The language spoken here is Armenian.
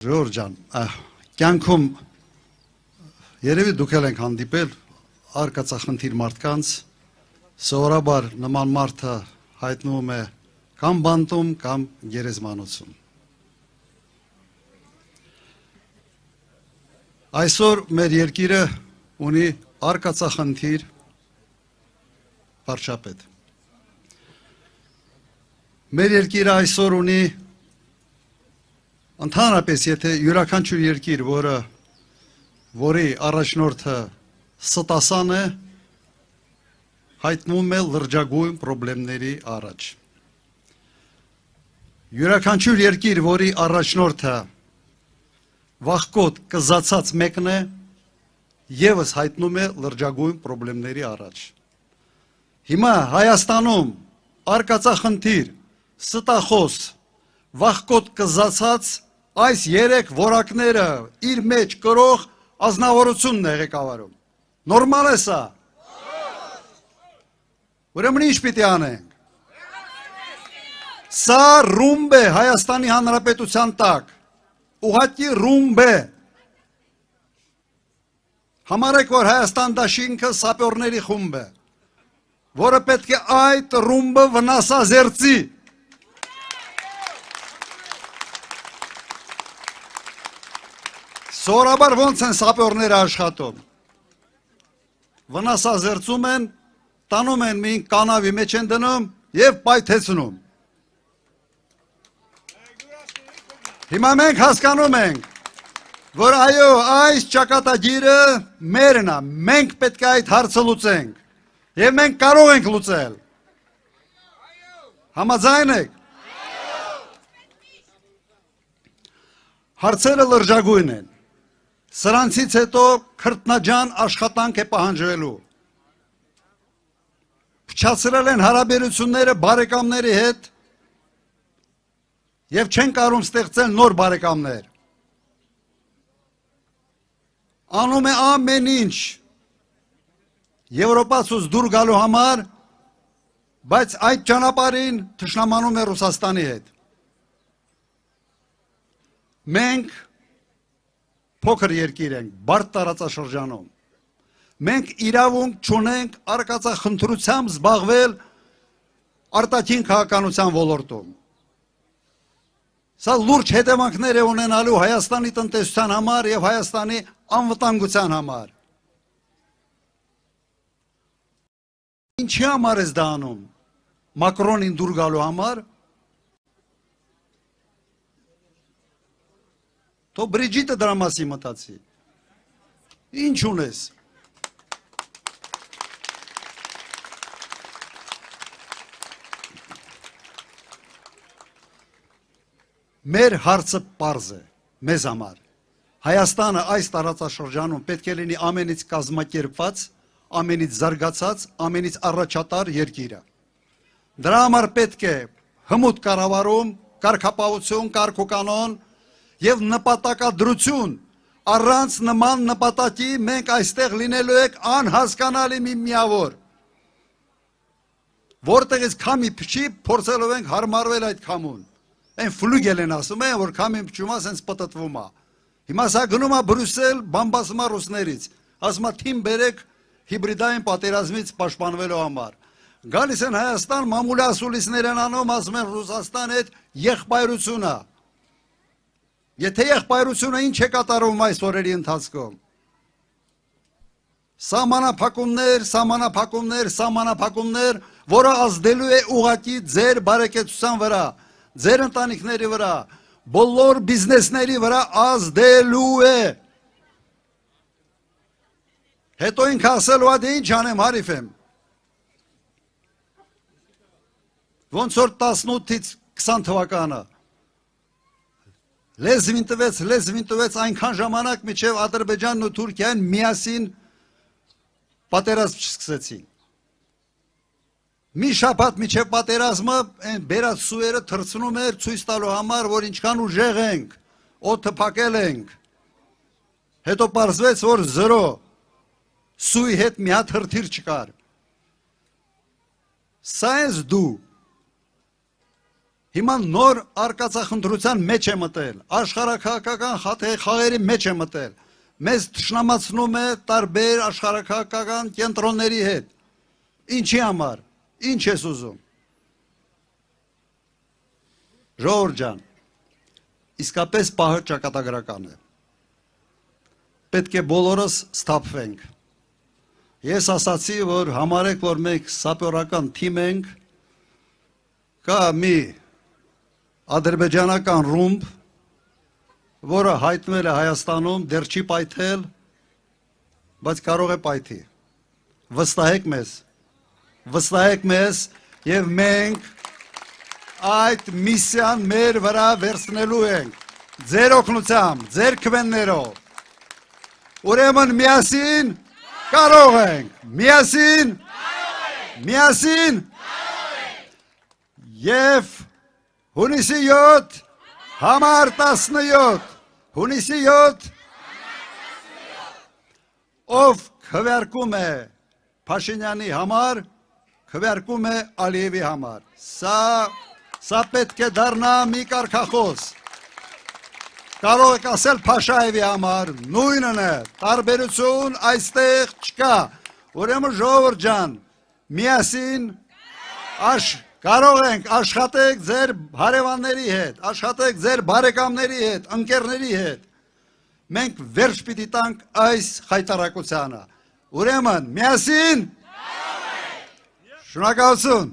Ժողովուրդ ջան, կյանքում երևի դուք էլ եք հանդիպել արկածախնդիր մարդկանց, սովորաբար նման մարդը հայտնվում է կամ բանտում, կամ գերեզմանոցում։ Այսօր մեր երկիրը ունի արկածախնդիր վարչապետ։ Մեր երկիրը այսօր ունի Ընդհանրապես, եթե յուրաքանչյուր երկիր, որի առաջնորդը ստասան է, հայտնվում է լրջագույն պրոբլեմների առաջ։ Յուրաքանչյուր երկիր, որի առաջնորդը վախկոտ կզացած մեկն է, ևս հայտնում է լրջագույն պրոբլեմների առաջ։ Հիմա Հայաստանում արկածախնդիր, ստախոս, վախկոտ կզացած այս երեք որակները իր մեջ կրող ազնվորությունն է ղեկավարում։ Նորմալ է սա։ Ուրեմն ինչ պիտի անենք։ Սա ռումբ է Հայաստանի Հանրապետության տակ։ Ուղղակի ռումբ է։ Համարեք, որ Հայաստան դաշինքը սապյորների խումբ է, որը պետք է այդ ռումբը վնասազերծի։ Սովորաբար ոնց են սապյորները աշխատում։ Վնասազերծում են, տանում են մի կանավի մեջ են դնում և պայթեցնում։ Հիմա մենք հասկանում ենք, որ այո, այս ճակատագիրը մերն է, մենք պետք է այդ հարցը լուծենք, և մենք կարող ենք լուծել։ Համաձայն եք։ Հարցերը լրջագույն են։ Սրանցից հետո քրտնաջան աշխատանք է պահանջվելու։ Փչացրել են հարաբերությունները բարեկամների հետ և չեն կարում ստեղծել նոր բարեկամներ։ Անում է ամեն ինչ Եվրոպացուց դուր գալու համար, բայց այդ ճանապարհին թշնամանում է Ռուսաստանի հետ։ Մենք փոքր երկիր ենք, բարդ տարածաշրջանում։ Մենք իրավունք չունենք արկածախնդրությամբ զբաղվել արտաքին քաղաքականության ոլորտում։ Սա լուրջ հետևանքներ է ունենալու Հայաստանի տնտեսության համար և Հայաստանի անվտանգության համար։ Ինչի համար ես դա անում։ Մակրոնին դուր գալու համար։ Թո Բրիջիտը դրա մասի մտածի։ Ինչ ունես։ Մեր հարցը պարզ է, մեզ համար։ Հայաստանը այս տարածաշրջանում պետք է լինի ամենից կազմակերպված, ամենից զարգացած, ամենից առաջատար երկիրը։ Դրա համար պետք է հմուտ կառավարում, կարգապահություն, կարգուկանոն և նպատակադրություն, առանց նման նպատակի մենք այստեղ լինելու ենք անհասկանալի մի միավոր, որտեղից քամի փչի, փորձելով ենք հարմարվել այդ քամուն։ Այն ֆլուգել են ասում են, որ քամին փչում է, սենց պտտվում է։ Հիմա սա գնում է Բրյուսել, բամբասում է ռուսներից, ասում է թիմ բերեք հիբրիդային պատերազմից պաշտպանվելու համար։ Գալիս են Հայաստան, մամուլի ասուլիսներ են անում, ասում են Ռուսաստան հետ եղբայրություն է։ Եթե եղբայրությունը ինչ է կատարում այս օրերի ընթացքում։ Սահմանափակումներ, որը ազդելու է ուղղակի ձեր բարեկեցության վրա, ձեր ընտանիքների վրա, բոլոր բիզնեսների վրա ազդելու է։ Հետո ինքը ասելու է, դե ինչ անեմ, հարիվ եմ։ Ոնց որ 18-ից 20 թվականը լեզվին տվեց այնքան ժամանակ, մինչև Ադրբեջանն ու Թուրքիան միասին պատերազմ չսկսեցին։ Մի շաբաթ մինչև պատերազմը բերած սուերը թռցնում էր ցույց տալու համար, որ ինչքան ուժեղ ենք, օդը փակել ենք։ Հետո պարզվեց, որ 0 սուի հետ մի հատ հրթիռ չկար։ Սա ես դու։ Հիմա նոր արկածախնդրության մեջ է մտել, աշխարհաքաղաքական խաղերի մեջ է մտել, մեզ թշնամացնում է տարբեր աշխարհաքաղաքական կենտրոնների հետ, ինչի համար, ինչ ես ուզում, ժողովուրդ ջան, իսկապես պահը ճակատագրական է, պետք է բոլորս սթափվենք, ես ասացի, որ համարեք, որ մենք սապյորական թիմ ենք, կա մի ադրբեջանական ռումբ, որը հայտնվել է Հայաստանում, դեռ չի պայթել, բայց կարող է պայթի, վստահեք մեզ և մենք այդ միսիան մեր վրա վերցնելու ենք, ձեր օգնությամբ, ձեր քվեններով, ուրեմն միասին կարող ենք, միասին և հունիսի 7, համար 17, հունիսի 7, ով քվեարկում է Փաշինյանի համար, քվեարկում է Ալիևի համար, սա պետք է դառնա մի կարգախոս, կարող եք ասել Փաշաևի համար, նույնն է, տարբերություն այստեղ չկա, ուրեմն ժողովուրդ ջան, միասին կարող ենք աշխատեք ձեր հարևանների հետ, աշխատեք ձեր բարեկամների հետ, ընկերների հետ, մենք վերջ պիտի տանք այս խայտարակությանը, ուրեմն միասին, շնորհակալություն,